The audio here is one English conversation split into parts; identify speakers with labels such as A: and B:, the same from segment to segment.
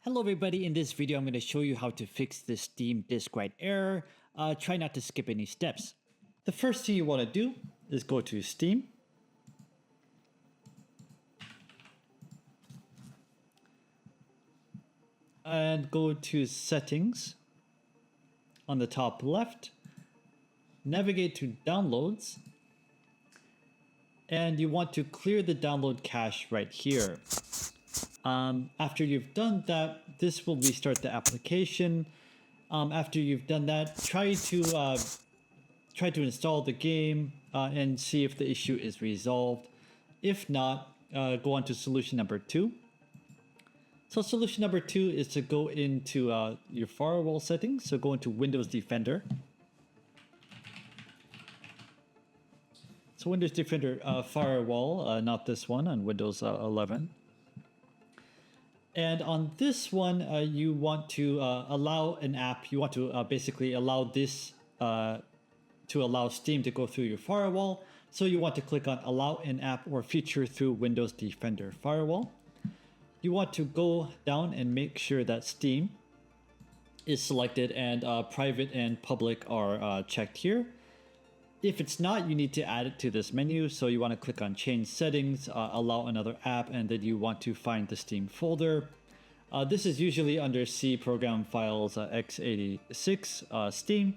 A: Hello everybody, in this video I'm going to show you how to fix this Steam disk write error. Try not to skip any steps. The first thing you want to do is go to Steam. And go to Settings on the top left. Navigate to Downloads. And you want to clear the download cache right here. After you've done that, this will restart the application. After you've done that, try to install the game and see if the issue is resolved. If not, go on to solution number 2. So solution number 2 is to go into your firewall settings. So go into Windows Defender. So Windows Defender firewall, not this one, on Windows 11. And on this one, you want to allow an app. You want to basically allow this to allow Steam to go through your firewall. So you want to click on Allow an app or feature through Windows Defender Firewall. You want to go down and make sure that Steam is selected and private and public are checked here. If it's not, you need to add it to this menu. So you want to click on Change Settings, Allow another app, and then you want to find the Steam folder. This is usually under C Program Files x86 Steam.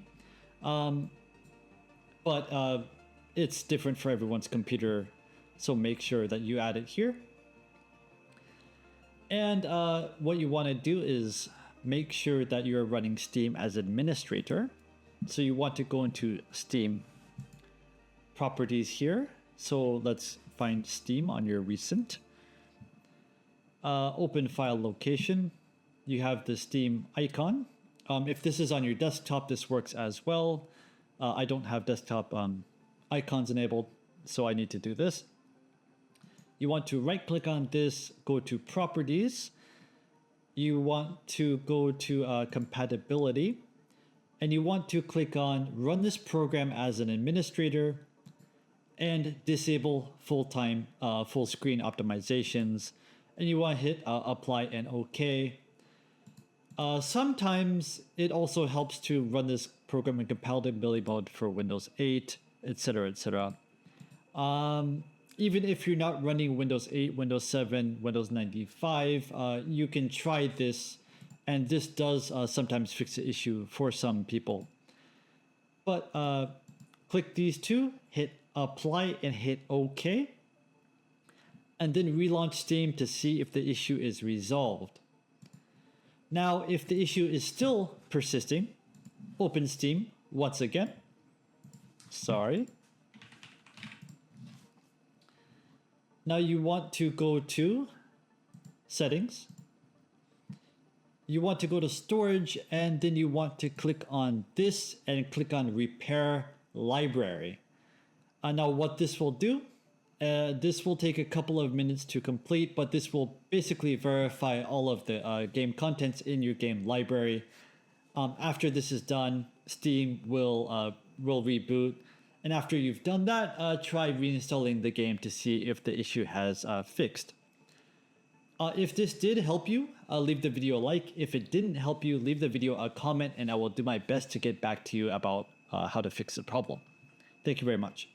A: But it's different for everyone's computer, so make sure that you add it here. And what you want to do is make sure that you're running Steam as administrator. So you want to go into Steam properties here. So let's find Steam on your recent. Open file location. You have the Steam icon. If this is on your desktop, this works as well. I don't have desktop icons enabled, so I need to do this. You want to right click on this, go to properties. You want to go to compatibility, and you want to click on run this program as an administrator and disable full-time full screen optimizations, and you want to hit apply and OK. Sometimes it also helps to run this program in compatibility mode for Windows 8, etc., etc. Even if you're not running Windows 8, Windows 7, Windows 95, you can try this, and this does sometimes fix the issue for some people. But click these two, hit apply and hit OK, and then relaunch Steam to see if the issue is resolved. Now, if the issue is still persisting, open Steam once again. Sorry. Now you want to go to Settings. You want to go to Storage, and then you want to click on this and click on Repair Library. Now what this will do, this will take a couple of minutes to complete, but this will basically verify all of the game contents in your game library. After this is done, Steam will reboot. And after you've done that, try reinstalling the game to see if the issue has fixed. If this did help you, leave the video a like. If it didn't help you, leave the video a comment, and I will do my best to get back to you about how to fix the problem. Thank you very much.